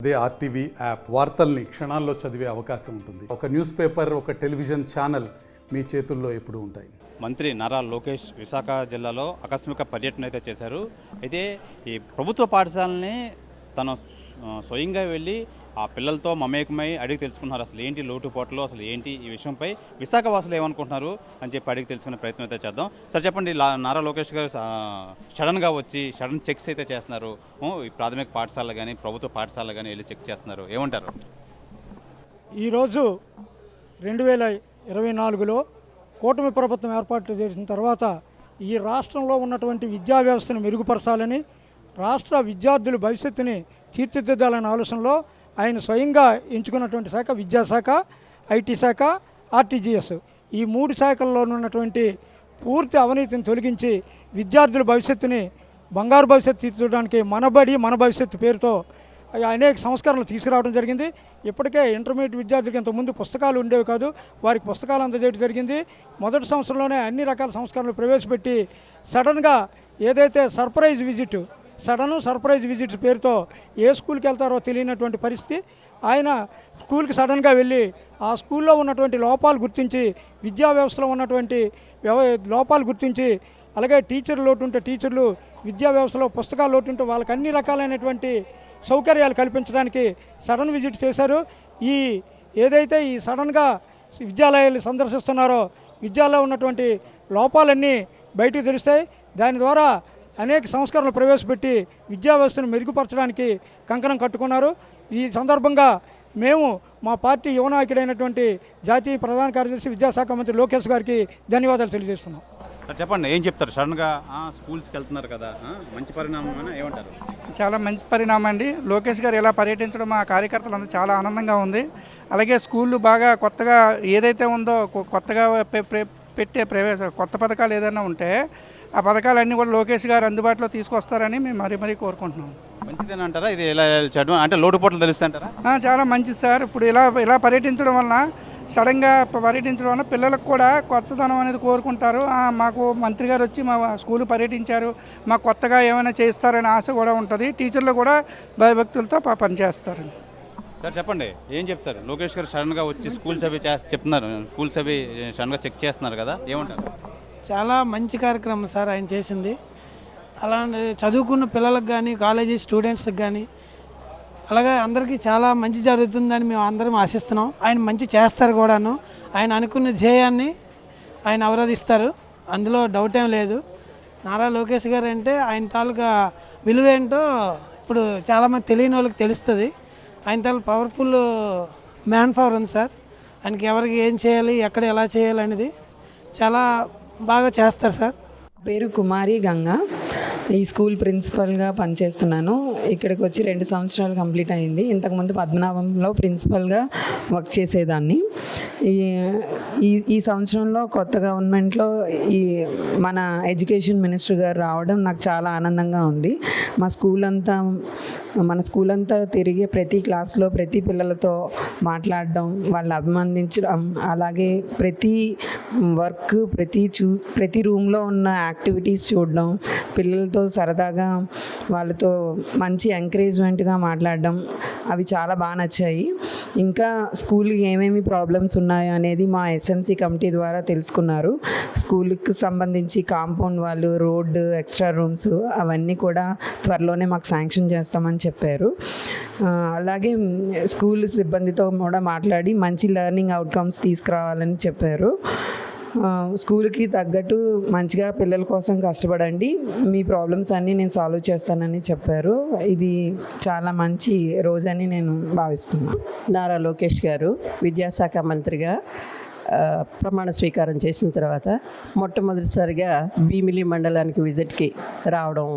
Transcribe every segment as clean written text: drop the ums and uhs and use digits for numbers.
అదే RTV app వార్తల్ని క్షణాల్లో చదివే అవకాశం ఉంటుంది. ఒక న్యూస్ పేపర్, ఒక టెలివిజన్ ఛానల్ మీ చేతుల్లో ఎప్పుడూ ఉంటాయి. మంత్రి నారా లోకేష్ విశాఖ జిల్లాలో ఆకస్మిక పర్యటన అయితే చేశారు. అయితే ఈ ప్రభుత్వ పాఠశాలని తను స్వయంగా వెళ్ళి ఆ పిల్లలతో మమేకమై అడిగి తెలుసుకున్నారు. అసలు ఏంటి లోటుపాట్లు, అసలు ఏంటి ఈ విషయంపై విశాఖ వాసులు ఏమనుకుంటున్నారు అని చెప్పి అడిగి తెలుసుకునే ప్రయత్నం అయితే చేద్దాం. సార్ చెప్పండి, నారా లోకేష్ గారు సడన్గా వచ్చి సడన్ చెక్స్ అయితే చేస్తున్నారు. ఈ ప్రాథమిక పాఠశాలలు కానీ ప్రభుత్వ పాఠశాలలు కానీ వెళ్ళి చెక్ చేస్తున్నారు, ఏమంటారు? ఈరోజు 2024లో కూటమి ప్రభుత్వం ఏర్పాటు చేసిన తర్వాత ఈ రాష్ట్రంలో ఉన్నటువంటి విద్యా వ్యవస్థను మెరుగుపరచాలని, రాష్ట్ర విద్యార్థుల భవిష్యత్తుని తీర్చిదిద్దాలనే ఆలోచనలో ఆయన స్వయంగా ఎంచుకున్నటువంటి శాఖ విద్యాశాఖ, ఐటీ శాఖ, ఆర్టీజీఎస్. ఈ 3 శాఖల్లో ఉన్నటువంటి పూర్తి అవినీతిని తొలగించి విద్యార్థుల భవిష్యత్తుని బంగారు భవిష్యత్తు తీర్చడానికి మనబడి మన భవిష్యత్తు పేరుతో అనేక సంస్కరణలు తీసుకురావడం జరిగింది. ఇప్పటికే ఇంటర్మీడియట్ విద్యార్థులకు ఇంతకుముందు పుస్తకాలు ఉండేవి కాదు, వారికి పుస్తకాలు అందజేయడం జరిగింది. మొదటి సంవత్సరంలోనే అన్ని రకాల సంస్కరణలు ప్రవేశపెట్టి సడన్గా ఏదైతే సర్ప్రైజ్ విజిట్ పేరుతో ఏ స్కూల్కి వెళ్తారో తెలియనటువంటి పరిస్థితి. ఆయన స్కూల్కి సడన్గా వెళ్ళి ఆ స్కూల్లో ఉన్నటువంటి లోపాలు గుర్తించి, విద్యా వ్యవస్థలో ఉన్నటువంటి లోపాలు గుర్తించి, అలాగే టీచర్ లోటు ఉంటే టీచర్లు, విద్యా వ్యవస్థలో పుస్తకాలు లోటు ఉంటే వాళ్ళకి అన్ని రకాలైనటువంటి సౌకర్యాలు కల్పించడానికి సడన్ విజిట్ చేశారు. ఏదైతే ఈ సడన్గా విద్యాలయాలు సందర్శిస్తున్నారో విద్యాలయంలో ఉన్నటువంటి లోపాలన్నీ బయటకు తెలుస్తాయి. దాని ద్వారా అనేక సంస్కరణలు ప్రవేశపెట్టి విద్యా వ్యవస్థను మెరుగుపరచడానికి కంకణం కట్టుకున్నారు. ఈ సందర్భంగా మేము మా పార్టీ యువ నాయకుడైనటువంటి జాతీయ ప్రధాన కార్యదర్శి విద్యాశాఖ మంత్రి లోకేష్ గారికి ధన్యవాదాలు తెలియజేస్తున్నాం. చెప్పండి, ఏం చెప్తారు? సడన్గా స్కూల్స్కి వెళ్తున్నారు కదా, మంచి పరిణామం ఏమంటారు? చాలా మంచి పరిణామం అండి. లోకేష్ గారు ఇలా పర్యటించడం మా కార్యకర్తలందరూ చాలా ఆనందంగా ఉంది. అలాగే స్కూళ్ళు బాగా కొత్తగా ఏదైతే ఉందో కొత్తగా పెట్టే కొత్త పథకాలు ఏదైనా ఉంటే ఆ పథకాలన్నీ కూడా లోకేష్ గారు అందుబాటులో తీసుకొస్తారని మేము మరీ కోరుకుంటున్నాం. మంచిదేనంటారా ఇది ఇలా చేయడం? అంటే లోటుపాట్లు తెలుస్తాయంటారా? చాలా మంచిది సార్. ఇప్పుడు ఇలా పర్యటించడం వలన, సడన్గా పర్యటించడం వల్ల పిల్లలకు కూడా కొత్తదనం అనేది కోరుకుంటారు. మాకు మంత్రి గారు వచ్చి మా స్కూల్ పర్యటించారు, మాకు కొత్తగా ఏమైనా చేస్తారనే ఆశ కూడా ఉంటుంది. టీచర్లు కూడా భయభక్తులతో పనిచేస్తారు. సార్ చెప్పండి, ఏం చెప్తారు? లోకేష్ గారు సడన్గా వచ్చి స్కూల్స్ అవి చెప్తున్నారు, స్కూల్స్ అవి సడన్గా చెక్ చేస్తున్నారు కదా, ఏమంటారు? చాలా మంచి కార్యక్రమం సార్ ఆయన చేసింది. అలాంటి చదువుకున్న పిల్లలకు కానీ, కాలేజీ స్టూడెంట్స్కి కానీ, అలాగే అందరికీ చాలా మంచి జరుగుతుందని మేము అందరం ఆశిస్తున్నాం. ఆయన మంచి చేస్తారు కూడాను. ఆయన అనుకున్న ధ్యేయాన్ని ఆయన అవరోధిస్తారు, అందులో డౌట్ ఏం లేదు. నారా లోకేష్ గారు అంటే ఆయన తాలూకా విలువేంటో ఇప్పుడు చాలామంది తెలియని వాళ్ళకి తెలుస్తుంది. ఆయన తాలూకు పవర్ఫుల్ మ్యాన్ పవర్ ఉంది సార్. ఆయనకి ఎవరికి ఏం చేయాలి, ఎక్కడ ఎలా చేయాలి అనేది చాలా బాగా చేస్తారు సార్. పేరు కుమారి గంగా, ఈ స్కూల్ ప్రిన్సిపల్గా పనిచేస్తున్నాను. ఇక్కడికి వచ్చి 2 సంవత్సరాలు కంప్లీట్ అయింది. ఇంతకుముందు పద్మనాభంలో ప్రిన్సిపల్గా వర్క్ చేసేదాన్ని. ఈ సంవత్సరంలో కొత్త గవర్నమెంట్లో మన ఎడ్యుకేషన్ మినిస్టర్ గారు రావడం నాకు చాలా ఆనందంగా ఉంది. మన స్కూల్ అంతా తిరిగి ప్రతి క్లాస్లో ప్రతి పిల్లలతో మాట్లాడడం, వాళ్ళని అభినందించడం, అలాగే ప్రతి వర్క్ ప్రతి రూమ్లో ఉన్న యాక్టివిటీస్ చూడడం, పిల్లలతో సరదాగా వాళ్ళతో మంచి ఎంకరేజ్మెంట్గా మాట్లాడడం, అవి చాలా బాగా నచ్చాయి. ఇంకా స్కూల్కి ఏమేమి ప్రాబ్లమ్స్ ఉన్నాయో అనేది మా ఎస్ఎంసీ కమిటీ ద్వారా తెలుసుకున్నారు. స్కూల్కి సంబంధించి కాంపౌండ్ వాళ్ళు, రోడ్డు, ఎక్స్ట్రా రూమ్స్ అవన్నీ కూడా త్వరలోనే మాకు శాంక్షన్ చేస్తామని చెప్పారు. అలాగే స్కూల్ సిబ్బందితో కూడా మాట్లాడి మంచి లెర్నింగ్ అవుట్కమ్స్ తీసుకురావాలని చెప్పారు. స్కూల్కి తగ్గట్టు మంచిగా పిల్లల కోసం కష్టపడండి, మీ ప్రాబ్లమ్స్ అన్నీ నేను సాల్వ్ చేస్తానని చెప్పారు. ఇది చాలా మంచి రోజని నేను భావిస్తున్నాను. నారా లోకేష్ గారు విద్యాశాఖ మంత్రిగా ప్రమాణ స్వీకారం చేసిన తర్వాత మొట్టమొదటిసారిగా భీమిలి మండలానికి విజిట్కి రావడం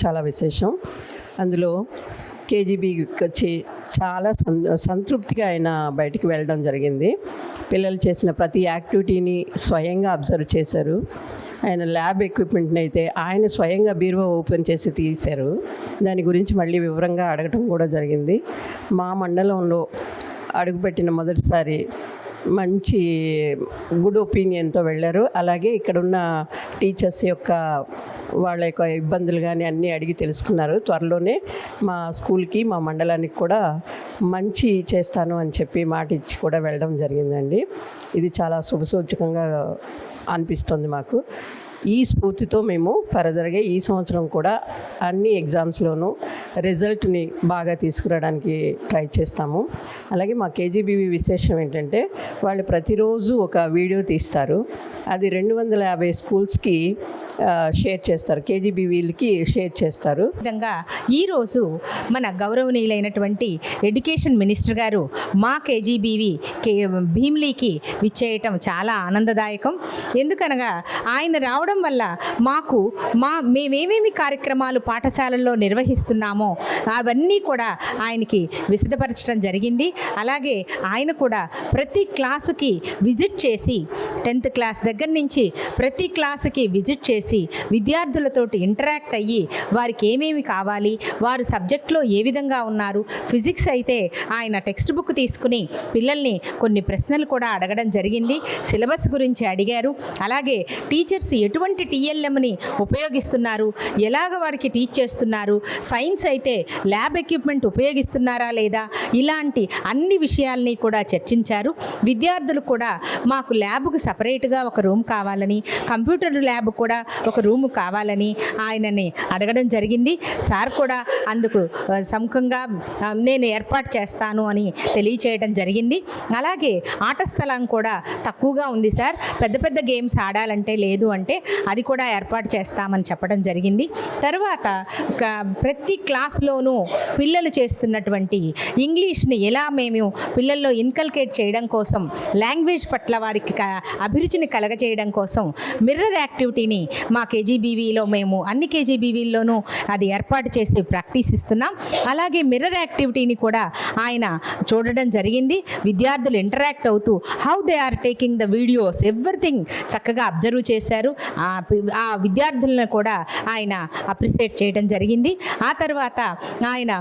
చాలా విశేషం. అందులో కేజీబీకి వచ్చి చాలా సంతృప్తిగా ఆయన బయటికి వెళ్ళడం జరిగింది. పిల్లలు చేసిన ప్రతి యాక్టివిటీని స్వయంగా అబ్జర్వ్ చేశారు. ఆయన ల్యాబ్ ఎక్విప్మెంట్ని అయితే ఆయన స్వయంగా బీరువా ఓపెన్ చేసి తీశారు. దాని గురించి మళ్ళీ వివరంగా అడగటం కూడా జరిగింది. మా మండలంలో అడుగుపెట్టిన మొదటిసారి మంచి గుడ్ ఒపీనియన్తో వెళ్ళారు. అలాగే ఇక్కడున్న టీచర్స్ యొక్క వాళ్ళ యొక్క ఇబ్బందులు కానీ అన్నీ అడిగి తెలుసుకున్నారు. త్వరలోనే మా స్కూల్కి మా మండలానికి కూడా మంచి చేస్తాను అని చెప్పి మాట ఇచ్చి కూడా వెళ్ళడం జరిగిందండి. ఇది చాలా శుభసూచకంగా అనిపిస్తుంది మాకు. ఈ స్ఫూర్తితో మేము ఫర్దర్గా ఈ సంవత్సరం కూడా అన్ని ఎగ్జామ్స్లోనూ రిజల్ట్ని బాగా తీసుకురావడానికి ట్రై చేస్తాము. అలాగే మా కేజీబీవీ విశేషం ఏంటంటే వాళ్ళు ప్రతిరోజు ఒక వీడియో తీస్తారు. అది 250 స్కూల్స్కి షేర్ చేస్తారు, కేజీబీవీలకి షేర్ చేస్తారు. విధంగా ఈరోజు మన గౌరవనీయులైనటువంటి ఎడ్యుకేషన్ మినిస్టర్ గారు మా కేజీబీవీ భీమ్లీకి విచ్చేయటం చాలా ఆనందదాయకం. ఎందుకనగా ఆయన రావడం వల్ల మాకు మేమేమేమి కార్యక్రమాలు పాఠశాలల్లో నిర్వహిస్తున్నామో అవన్నీ కూడా ఆయనకి విశదపరచడం జరిగింది. అలాగే ఆయన కూడా ప్రతి క్లాసుకి విజిట్ చేసి 10th క్లాస్ దగ్గర నుంచి ప్రతి క్లాసుకి విజిట్ చేసి విద్యార్థులతోటి ఇంటరాక్ట్ అయ్యి వారికి ఏమేమి కావాలి, వారు సబ్జెక్ట్లో ఏ విధంగా ఉన్నారు, ఫిజిక్స్ అయితే ఆయన టెక్స్ట్ బుక్ తీసుకుని పిల్లల్ని కొన్ని ప్రశ్నలు కూడా అడగడం జరిగింది. సిలబస్ గురించి అడిగారు. అలాగే టీచర్స్ ఎటువంటి టీఎల్ఎంని ఉపయోగిస్తున్నారు, ఎలాగ వారికి టీచ్ చేస్తున్నారు, సైన్స్ అయితే ల్యాబ్ ఎక్విప్మెంట్ ఉపయోగిస్తున్నారా లేదా, ఇలాంటి అన్ని విషయాల్ని కూడా చర్చించారు. విద్యార్థులు కూడా మాకు ల్యాబ్కు సపరేట్గా ఒక రూమ్ కావాలని, కంప్యూటర్ ల్యాబ్ కూడా ఒక రూము కావాలని ఆయనని అడగడం జరిగింది. సార్ కూడా అందుకు సముఖంగా నేను ఏర్పాటు చేస్తాను అని తెలియచేయడం జరిగింది. అలాగే ఆట స్థలం కూడా తక్కువగా ఉంది సార్, పెద్ద పెద్ద గేమ్స్ ఆడాలంటే లేదు అంటే అది కూడా ఏర్పాటు చేస్తామని చెప్పడం జరిగింది. తర్వాత ప్రతి క్లాస్లోనూ పిల్లలు చేస్తున్నటువంటి ఇంగ్లీష్ని ఎలా మేము పిల్లల్లో ఇన్కల్కేట్ చేయడం కోసం, లాంగ్వేజ్ పట్ల వారికి అభిరుచిని కలగజేయడం కోసం మిర్రర్ యాక్టివిటీని మా కేజీబీవీలో మేము అన్ని కేజీబీవీల్లోనూ అది ఏర్పాటు చేసి ప్రాక్టీస్ ఇస్తున్నాం. అలాగే మిర్రర్ యాక్టివిటీని కూడా ఆయన చూడడం జరిగింది. విద్యార్థులు ఇంటరాక్ట్ అవుతూ how they are taking the videos everything చక్కగా అబ్జర్వ్ చేశారు. ఆ విద్యార్థులను కూడా ఆయన అప్రిషియేట్ చేయడం జరిగింది. ఆ తర్వాత ఆయన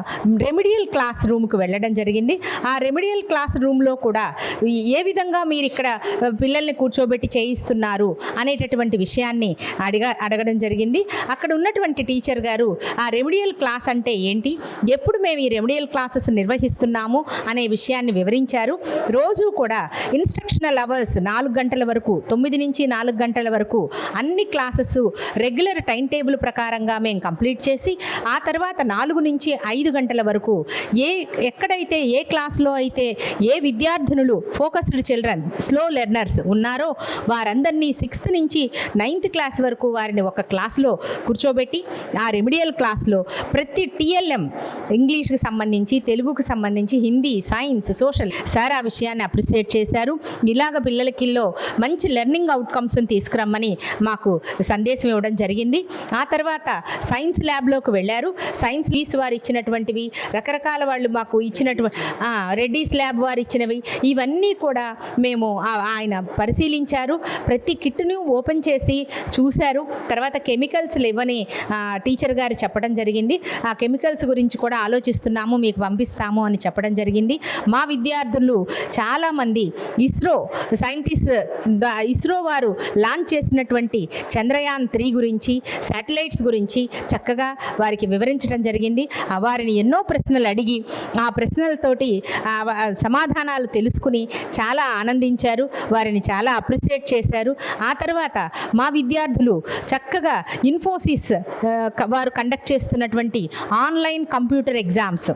రెమిడియల్ క్లాస్ రూమ్కి వెళ్ళడం జరిగింది. ఆ రెమిడియల్ క్లాస్ రూమ్లో కూడా ఏ విధంగా మీరు ఇక్కడ పిల్లల్ని కూర్చోబెట్టి చేయిస్తున్నారు అనేటటువంటి విషయాన్ని అడగడం జరిగింది. అక్కడ ఉన్నటువంటి టీచర్ గారు ఆ రెమిడియల్ క్లాస్ అంటే ఏంటి, ఎప్పుడు మేము ఈ రెమిడియల్ క్లాసెస్ నిర్వహిస్తున్నాము అనే విషయాన్ని వివరించారు. రోజు కూడా ఇన్స్ట్రక్షనల్ అవర్స్ 4 గంటల వరకు, 9 నుంచి 4 గంటల వరకు అన్ని క్లాసెస్ రెగ్యులర్ టైం టేబుల్ ప్రకారంగా మేము కంప్లీట్ చేసి ఆ తర్వాత 4 నుంచి 5 గంటల వరకు ఎక్కడైతే ఏ క్లాస్లో అయితే ఏ విద్యార్థినులు ఫోకస్డ్ చిల్డ్రన్ స్లో లెర్నర్స్ ఉన్నారో వారందరినీ 6th నుంచి 9th క్లాస్ వరకు వారిని ఒక క్లాస్లో కూర్చోబెట్టి ఆ రెమిడియల్ క్లాస్లో ప్రతి టీఎల్ఎం ఇంగ్లీష్కి సంబంధించి, తెలుగుకు సంబంధించి, హిందీ, సైన్స్, సోషల్ సార్ ఆ విషయాన్ని అప్రిషియేట్ చేశారు. ఇలాగ పిల్లలకిలో మంచి లెర్నింగ్ అవుట్కమ్స్ని తీసుకురమ్మని మాకు సందేశం ఇవ్వడం జరిగింది. ఆ తర్వాత సైన్స్ ల్యాబ్లోకి వెళ్ళారు. సైన్స్ లీస్ వారు ఇచ్చినటువంటివి, రకరకాల వాళ్ళు మాకు ఇచ్చినటువంటి రెడ్డీస్ ల్యాబ్ వారు ఇచ్చినవి, ఇవన్నీ కూడా మేము ఆయన పరిశీలించారు. ప్రతి కిట్ను ఓపెన్ చేసి చూశారు. తర్వాత కెమికల్స్ లేవని టీచర్ గారు చెప్పడం జరిగింది. ఆ కెమికల్స్ గురించి కూడా ఆలోచిస్తున్నాము, మీకు పంపిస్తాము అని చెప్పడం జరిగింది. మా విద్యార్థులు చాలామంది ఇస్రో వారు లాంచ్ చేసినటువంటి చంద్రయాన్ 3 గురించి, శాటిలైట్స్ గురించి చక్కగా వారికి వివరించడం జరిగింది. వారిని ఎన్నో ప్రశ్నలు అడిగి ఆ ప్రశ్నలతోటి సమాధానాలు తెలుసుకుని చాలా ఆనందించారు. వారిని చాలా అప్రిషియేట్ చేశారు. ఆ తర్వాత మా విద్యార్థులు చక్కగా ఇన్ఫోసిస్ వారు కండక్ట్ చేస్తున్నటువంటి online computer exams,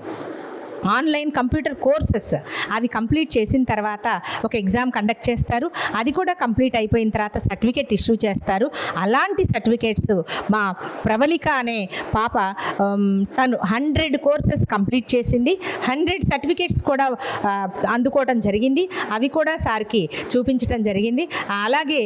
online computer courses అవి కంప్లీట్ చేసిన తర్వాత ఒక ఎగ్జామ్ కండక్ట్ చేస్తారు. అది కూడా కంప్లీట్ అయిపోయిన తర్వాత సర్టిఫికేట్ ఇష్యూ చేస్తారు. అలాంటి సర్టిఫికేట్స్ మా ప్రవళిక అనే పాప తను 100 కోర్సెస్ కంప్లీట్ చేసింది. 100 సర్టిఫికేట్స్ కూడా అందుకోవడం జరిగింది. అవి కూడా సార్కి చూపించడం జరిగింది. అలాగే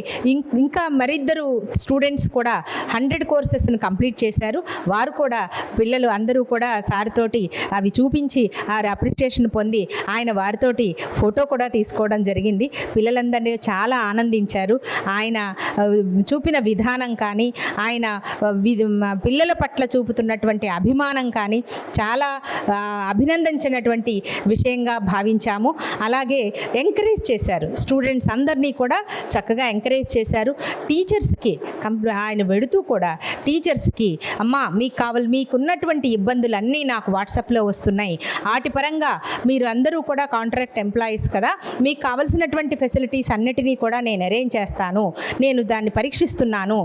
ఇంకా మరిద్దరు స్టూడెంట్స్ కూడా 100 కోర్సెస్ని కంప్లీట్ చేశారు. వారు కూడా పిల్లలు అందరూ కూడా సార్ తోటి అవి చూపించి ఆ అప్రిసియేషన్ పొంది ఆయన వారితోటి ఫోటో కూడా తీసుకోవడం జరిగింది. పిల్లలందరినీ చాలా ఆనందించారు. ఆయన చూపిన విధానం కానీ, ఆయన పిల్లల పట్ల చూపుతున్నటువంటి అభిమానం కానీ చాలా అభినందించినటువంటి విషయంగా భావించాము. అలాగే ఎంకరేజ్ చేశారు, స్టూడెంట్స్ అందరినీ కూడా చక్కగా ఎంకరేజ్ చేశారు. టీచర్స్కి ఆయన వెడుతూ కూడా టీచర్స్కి, అమ్మా మీకున్నటువంటి ఇబ్బందులన్నీ నాకు వాట్సాప్లో వస్తున్నాయి, వాటి పరంగా మీరు అందరూ కూడా కాంట్రాక్ట్ ఎంప్లాయీస్ కదా, మీకు కావలసినటువంటి ఫెసిలిటీస్ అన్నిటినీ కూడా నేను అరేంజ్ చేస్తాను, నేను దాన్ని పరీక్షిస్తున్నాను,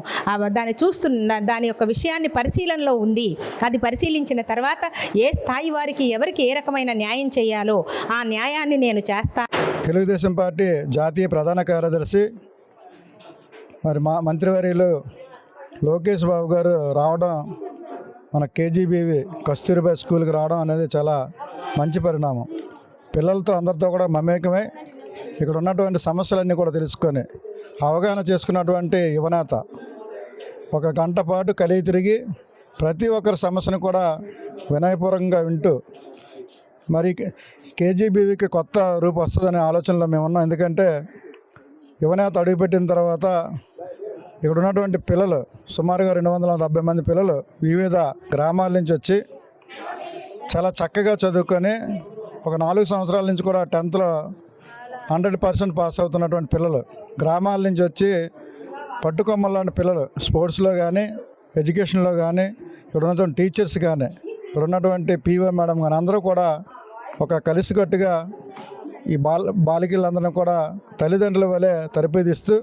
దాన్ని చూస్తున్నా, దాని యొక్క విషయాన్ని పరిశీలనలో ఉంది, అది పరిశీలించిన తర్వాత ఏ స్థాయి వారికి ఎవరికి ఏ రకమైన న్యాయం చేయాలో ఆ న్యాయాన్ని నేను చేస్తాను. తెలుగుదేశం పార్టీ జాతీయ ప్రధాన కార్యదర్శి మరి మా మంత్రివర్యులు లోకేష్ బాబు గారు రావడం, మన కేజీబీవి కస్తూరిబా స్కూల్కి రావడం అనేది చాలా మంచి పరిణామం. పిల్లలతో అందరితో కూడా మమేకమై ఇక్కడ ఉన్నటువంటి సమస్యలన్నీ కూడా తెలుసుకొని అవగాహన చేసుకున్నటువంటి యువనేత ఒక గంట పాటు కలిగి తిరిగి ప్రతి ఒక్కరి సమస్యను కూడా వినయపూర్వకంగా వింటూ మరి కేజీబీవీకి కొత్త రూపు వస్తుందనే ఆలోచనలో మేము ఉన్నాం. ఎందుకంటే యువనేత అడుగుపెట్టిన తర్వాత ఇక్కడ ఉన్నటువంటి పిల్లలు సుమారుగా 270 మంది పిల్లలు వివిధ గ్రామాల నుంచి వచ్చి చాలా చక్కగా చదువుకొని ఒక 4 సంవత్సరాల నుంచి కూడా 10th 100% పాస్ అవుతున్నటువంటి పిల్లలు గ్రామాల నుంచి వచ్చి పట్టుకొమ్మలాంటి పిల్లలు స్పోర్ట్స్లో కానీ ఎడ్యుకేషన్లో కానీ ఇక్కడ ఉన్నటువంటి టీచర్స్ కానీ ఇక్కడ ఉన్నటువంటి పీఓ మేడం కానీ అందరూ కూడా ఒక కలిసికట్టుగా ఈ బాలికలందరినీ కూడా తల్లిదండ్రుల వలె తరబేదిస్తూ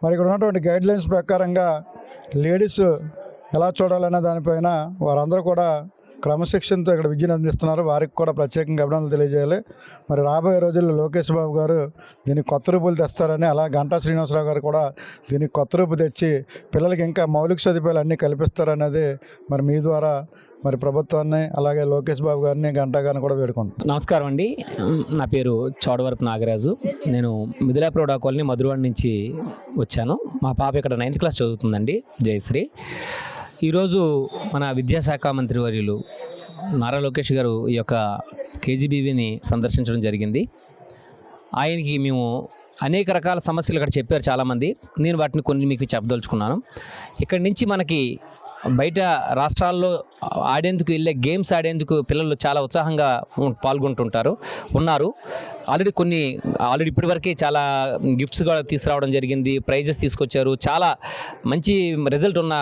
మరి ఇక్కడ ఉన్నటువంటి గైడ్లైన్స్ ప్రకారంగా లేడీస్ ఎలా చూడాలనే దానిపైన వారందరూ కూడా క్రమశిక్షణతో ఇక్కడ విద్యను అందిస్తున్నారు. వారికి కూడా ప్రత్యేకంగా అభినందనలు తెలియజేయాలి. మరి రాబోయే రోజుల్లో లోకేష్ బాబు గారు దీనికి కొత్త రూపులు తెస్తారని, అలా గంటా శ్రీనివాసరావు గారు కూడా దీనికి కొత్త రూపు తెచ్చి పిల్లలకి ఇంకా మౌలిక సదుపాయాలు అన్నీ కల్పిస్తారనేది మరి మీ ద్వారా మరి ప్రభుత్వాన్ని అలాగే లోకేష్ బాబు గారిని గంటా గారిని కూడా వేడుకుంటున్నాను. నమస్కారం అండి, నా పేరు చోడవరపు నాగరాజు. నేను మిథిలాపుర కాలనీ మధురవాడ నుంచి వచ్చాను. మా పాప ఇక్కడ 9th క్లాస్ చదువుతుందండి, జయశ్రీ. ఈరోజు మన విద్యాశాఖ మంత్రివర్యులు నారా లోకేష్ గారు ఈ యొక్క కేజీబీవీని సందర్శించడం జరిగింది. ఆయనకి మేము అనేక రకాల సమస్యలు ఇక్కడ చెప్పారు చాలామంది. నేను వాటిని కొన్ని మీకు చెప్పదలుచుకున్నాను. ఇక్కడి నుంచి మనకి బయట రాష్ట్రాల్లో ఆడేందుకు వెళ్ళే గేమ్స్ ఆడేందుకు పిల్లలు చాలా ఉత్సాహంగా పాల్గొంటుంటారు ఉన్నారు. ఆల్రెడీ ఇప్పటివరకే చాలా గిఫ్ట్స్ కూడా తీసుకురావడం జరిగింది, ప్రైజెస్ తీసుకొచ్చారు. చాలా మంచి రిజల్ట్ ఉన్న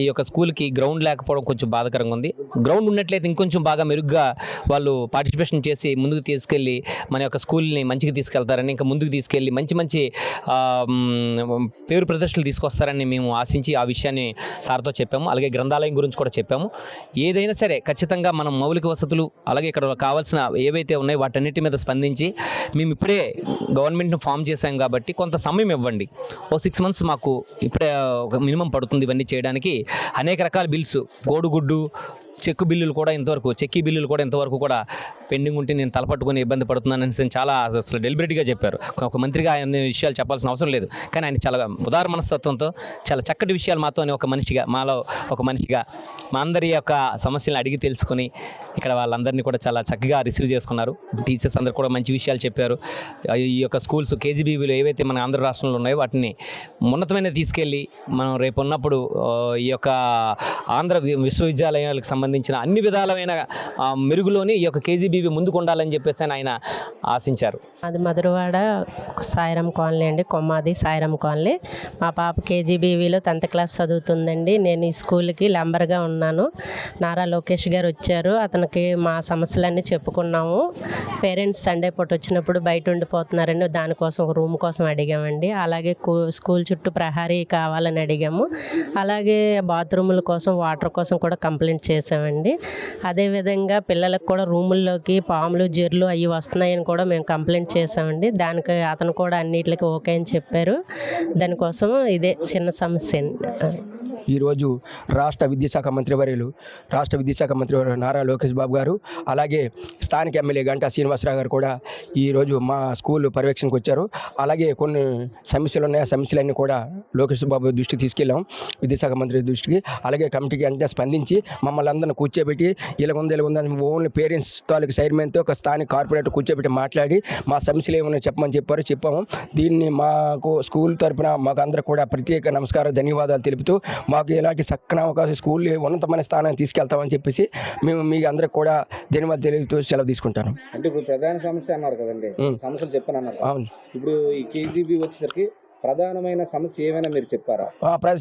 ఈ యొక్క స్కూల్కి గ్రౌండ్ లేకపోవడం కొంచెం బాధాకరంగా ఉంది. గ్రౌండ్ ఉన్నట్లయితే ఇంకొంచెం బాగా మెరుగ్గా వాళ్ళు పార్టిసిపేషన్ చేసి ముందుకు తీసుకెళ్ళి మన యొక్క స్కూల్ని మంచిగా తీసుకెళ్తారని, ఇంకా ముందుకు తీసుకెళ్ళి మంచి పేరు ప్రదర్శనలు తీసుకొస్తారని మేము ఆశించి ఆ విషయాన్ని సార్తో చెప్పాము. అలాగే గ్రంథాలయం గురించి కూడా చెప్పాము. ఏదైనా సరే ఖచ్చితంగా మనం మౌలిక వసతులు అలాగే ఇక్కడ కావాల్సిన ఏవైతే ఉన్నాయో వాటన్నిటి మీద స్పందించి మేము ఇప్పుడే గవర్నమెంట్ను ఫామ్ చేశాం కాబట్టి కొంత సమయం ఇవ్వండి. 6 months మాకు ఇప్పుడే ఒక మినిమం పడుతుంది ఇవన్నీ చేయడానికి. అనేక రకాల బిల్స్, కోడిగుడ్డు, చెక్కు బిల్లులు కూడా ఇంతవరకు, చెక్కి బిల్లులు కూడా ఇంతవరకు కూడా పెండింగ్ ఉంటే నేను తలపట్టుకుని ఇబ్బంది పడుతున్నానని చాలా అసలు డెలిబరేట్గా చెప్పారు. ఒక మంత్రిగా ఆయన విషయాలు చెప్పాల్సిన అవసరం లేదు, కానీ ఆయన చాలా ఉదార మనస్తత్వంతో చాలా చక్కటి విషయాలు మాతో మాలో ఒక మనిషిగా మా అందరి యొక్క సమస్యలను అడిగి తెలుసుకొని ఇక్కడ వాళ్ళందరినీ కూడా చాలా చక్కగా రిసీవ్ చేసుకున్నారు. టీచర్స్ అందరూ కూడా మంచి విషయాలు చెప్పారు. ఈ యొక్క స్కూల్స్ కేజీబీవీలు ఏవైతే మన ఆంధ్ర రాష్ట్రంలో ఉన్నాయో వాటిని ఉన్నతమైన తీసుకెళ్ళి మనం రేపు ఉన్నప్పుడు ఈ యొక్క ఆంధ్ర విశ్వవిద్యాలయాలకు సంబంధించిన అన్ని విధాలమైన మెరుగులోని ఈ యొక్క కేజీబీవీ ముందుకు ఉండాలని చెప్పేసి ఆయన ఆశించారు. అది మధురవాడ సాయిరాం కాలనీ అండి, కొమ్మాది సాయిరాం కాలనీ. మా పాప కేజీబీవీలో 10th క్లాస్ చదువుతుందండి. నేను ఈ స్కూల్కి లంబర్గా ఉన్నాను. నారా లోకేష్ గారు వచ్చారు, అతనికి మా సమస్యలన్నీ చెప్పుకున్నాము. పేరెంట్స్ సండే పూట వచ్చినప్పుడు బయట ఉండిపోతున్నారండి, దానికోసం ఒక రూమ్ కోసం అడిగామండి. అలాగే స్కూల్ చుట్టూ ప్రహారీ కావాలని అడిగాము. అలాగే బాత్రూముల కోసం, వాటర్ కోసం కూడా కంప్లైంట్ చేసామండి. అదేవిధంగా పిల్లలకు కూడా రూముల్లోకి పాములు, జెర్లు అవి వస్తున్నాయని కూడా మేము కంప్లైంట్ చేసామండి. దానికి అతను కూడా అన్నిటికి ఓకే అని చెప్పారు. దానికోసం ఇదే చిన్న సమస్య అండి. ఈరోజు రాష్ట్ర విద్యాశాఖ మంత్రివర్యులు నారా లోకేష్ బాబు గారు, అలాగే స్థానిక ఎమ్మెల్యే గంటా శ్రీనివాసరావు గారు కూడా ఈరోజు మా స్కూల్ పర్యవేక్షణకు వచ్చారు. అలాగే కొన్ని సమస్యలు ఉన్నాయి, ఆ సమస్యలన్నీ కూడా లోకేష్ బాబు దృష్టికి తీసుకెళ్ళాం, విద్యాశాఖ మంత్రి దృష్టికి. అలాగే కమిటీకి వెంటనే స్పందించి మమ్మల్ని అందరిని కూర్చోబెట్టి ఇలా ఉందని ఓన్లీ పేరెంట్స్ తాలూకు సైర్మెంట్తో ఒక స్థానిక కార్పొరేటర్ కూర్చోబెట్టి మాట్లాడి మా సమస్యలు ఏమైనా చెప్పమని చెప్పాము. దీన్ని మాకు స్కూల్ తరపున మాకు అందరూ కూడా ప్రత్యేక నమస్కారం, ధన్యవాదాలు తెలుపుతూ మాకు ఇలాంటి చక్కని అవకాశం స్కూల్ ఉన్నతమైన స్థానాన్ని తీసుకెళ్తామని చెప్పేసి మేము మీ అందరికి కూడా ధన్యవాదాలు తెలుపుతూ సెలవు తీసుకుంటాను. అంటే ఇప్పుడు ప్రధాన సమస్య అన్నారు కదండి, సమస్యలు చెప్పాను. అవును, ఇప్పుడు ఈ కేజీబీ వచ్చేసరికి ప్రధానమైన సమస్య ఏమైనా మీరు చెప్పారా?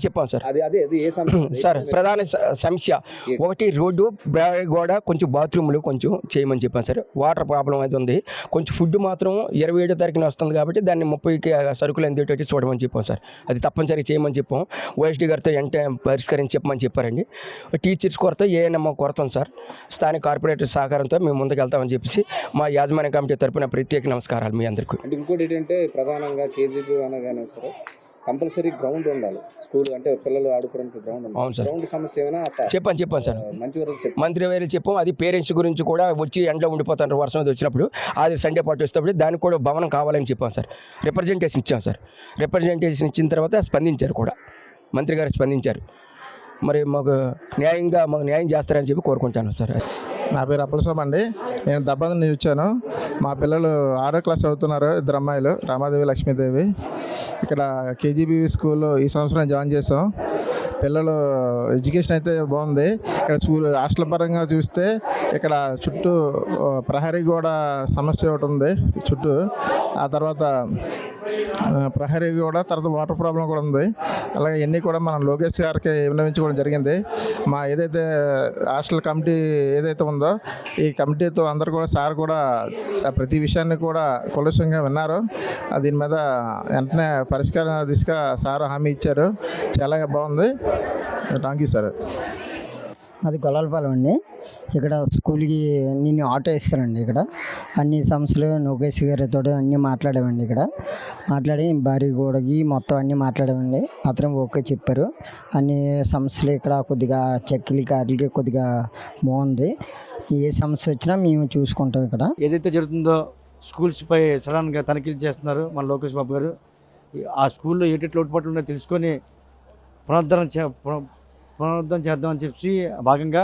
చెప్పాం సార్. అది ఏ సమస్య సార్? ప్రధాన సమస్య ఒకటి రోడ్డు, గోడ, కొంచెం బాత్రూమ్లు కొంచెం చేయమని చెప్పాను సార్. వాటర్ ప్రాబ్లం అయితే ఉంది. కొంచెం ఫుడ్ మాత్రం 27వ తారీఖున వస్తుంది కాబట్టి దాన్ని 30కి సరుకులు అందేటట్టు చూడమని చెప్పాం సార్. అది తప్పనిసరిగా చేయమని చెప్పాం. ఓఎస్డీ గారితో వెంటనే పరిష్కరించి చెప్పమని చెప్పారండి. టీచర్స్ కొరత, ఏఎన్ఎం కొరత ఉంది సార్. స్థానిక కార్పొరేటర్ సహకారంతో మేము ముందుకు వెళ్తామని చెప్పేసి మా యాజమాన్య కమిటీ తరపున ప్రత్యేక నమస్కారాలు మీ అందరికీ. అంటే ఇంకోటి ఏంటంటే ప్రధానంగా కేజీబీ అనగానే సరే కంపల్సరీ గ్రౌండ్ ఉండాలి స్కూల్, అంటే పిల్లలు ఆడుకోవడానికి గ్రౌండ్ ఉండాలి. అవును సార్. గ్రౌండ్ సమస్య ఏమైనా చెప్పాను సార్. మంత్రివర్యులు చెప్పాం. అది పేరెంట్స్ గురించి కూడా వచ్చి ఎండలో ఉండిపోతారు వర్షం వచ్చినప్పుడు, అది సండే పాటు వచ్చేటప్పుడు దానికి కూడా భవనం కావాలని చెప్పాం సార్. రిప్రజెంటేషన్ ఇచ్చాం సార్. రిప్రజెంటేషన్ ఇచ్చిన తర్వాత స్పందించారు కూడా, మంత్రి గారు స్పందించారు. మరి మాకు న్యాయం చేస్తారని చెప్పి కోరుకుంటాను సార్. నా పేరు అప్పలస్వామి అండి. నేను దబ్బాద నుంచి వచ్చాను. మా పిల్లలు 6వ క్లాస్ చదువుతున్నారు, 2 అమ్మాయిలు, రామాదేవి, లక్ష్మీదేవి. ఇక్కడ కేజీబీవీ స్కూల్లో ఈ సంవత్సరం జాయిన్ చేసాం. పిల్లలు ఎడ్యుకేషన్ అయితే బాగుంది. ఇక్కడ స్కూల్ హాస్టల్ పరంగా చూస్తే ఇక్కడ చుట్టూ ప్రహరీ గోడ సమస్య ఒకటి ఉంది చుట్టూ. ఆ తర్వాత ప్రహరీ కూడా, తర్వాత వాటర్ ప్రాబ్లం కూడా ఉంది. అలాగే ఇవన్నీ కూడా మనం లోకేష్ గారికి విన్నవించుకోవడం జరిగింది. మా ఏదైతే హాస్టల్ కమిటీ ఏదైతే ఉందో ఈ కమిటీతో అందరూ కూడా సార్ కూడా ప్రతి విషయాన్ని కూడా కులసంగా విన్నారు. దీని మీద వెంటనే పరిష్కారం దిశగా సార్ హామీ ఇచ్చారు. చాలా బాగుంది. Thank you sir. అది గొల్లలపాలెం అండి. ఇక్కడ స్కూల్కి నేను ఆటో ఇస్తానండి. ఇక్కడ అన్ని సమస్యలు లోకేష్ గారితో అన్నీ మాట్లాడామండి. ఇక్కడ మాట్లాడి భారీ గోడకి మొత్తం అన్నీ మాట్లాడామండి. అతను ఓకే చెప్పారు. అన్ని సమస్యలు ఇక్కడ కొద్దిగా చెక్కిలి కాటికి కొద్దిగా బాగుంది. ఏ సమస్య వచ్చినా మేము చూసుకుంటాం. ఇక్కడ ఏదైతే జరుగుతుందో స్కూల్స్పై సడన్గా తనిఖీలు చేస్తున్నారు మన లోకేష్ బాబు గారు. ఆ స్కూల్లో ఏటెట్ లోటుపాట్లు ఉన్నాయో తెలుసుకొని పునరుద్ధరణ చేద్దామని చెప్పి భాగంగా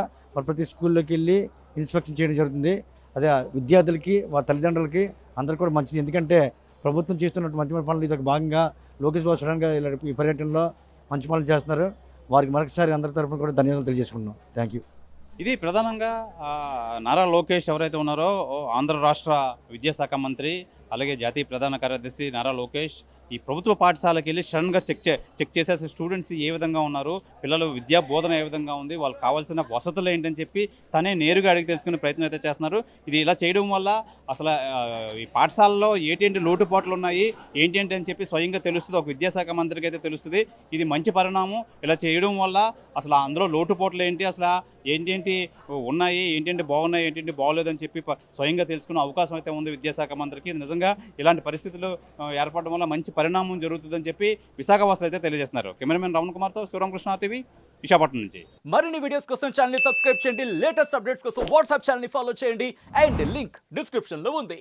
ప్రతి స్కూల్లోకి వెళ్ళి ఇన్స్పెక్షన్ చేయడం జరుగుతుంది. అదే విద్యార్థులకి, వారి తల్లిదండ్రులకి అందరికీ కూడా మంచిది. ఎందుకంటే ప్రభుత్వం చేస్తున్నట్టు మంచి పనులు ఇది ఒక భాగంగా లోకేష్ బాబు సడన్గా ఈ పర్యటనలో మంచి పనులు చేస్తున్నారు. వారికి మరొకసారి అందరి తరఫున కూడా ధన్యవాదాలు తెలియజేసుకుంటున్నాం. Thank you. ఇది ప్రధానంగా నారా లోకేష్ ఎవరైతే ఉన్నారో ఆంధ్ర రాష్ట్ర విద్యాశాఖ మంత్రి, అలాగే జాతీయ ప్రధాన కార్యదర్శి నారా లోకేష్ ఈ ప్రభుత్వ పాఠశాలకు వెళ్ళి సడన్గా చెక్ చేసేసి స్టూడెంట్స్ ఏ విధంగా ఉన్నారు, పిల్లలు విద్యా బోధన ఏ విధంగా ఉంది, వాళ్ళకి కావాల్సిన వసతులు ఏంటని చెప్పి తనే నేరుగా అడిగి తెలుసుకునే ప్రయత్నం అయితే చేస్తున్నారు. ఇది ఇలా చేయడం వల్ల అసలు ఈ పాఠశాలలో ఏంటి లోటుపాట్లు ఉన్నాయి ఏంటి అని చెప్పి స్వయంగా తెలుస్తుంది. ఒక విద్యాశాఖ మంత్రికి అయితే తెలుస్తుంది. ఇది మంచి పరిణామం. ఇలా చేయడం వల్ల అసలు అందులో లోటుపాట్లు ఏంటి, అసలు ఏంటి ఉన్నాయి, ఏంటి బాగున్నాయి, ఏంటి బాగోలేదని చెప్పి స్వయంగా తెలుసుకునే అవకాశం అయితే ఉంది విద్యాశాఖ మంత్రికి. ఇది నిజంగా ఇలాంటి పరిస్థితులు ఏర్పడడం వల్ల మంచి పరిణామం జరుగుతుందని చెప్పి విశాఖవాసులు అయితే తెలియజేస్తున్నారు. కెమెరామెన్ రమణ కుమార్తో శివరామకృష్ణ టీవీ, విశాఖపట్నం నుంచి. మరిన్ని వీడియోస్ కోసం ఛానల్ ని సబ్స్క్రైబ్ చేయండి. లేటెస్ట్ అప్డేట్స్ కోసం వాట్సాప్ ఛానల్ ని ఫాలో చేయండి. అండ్ లింక్ డిస్క్రిప్షన్ లో ఉంది.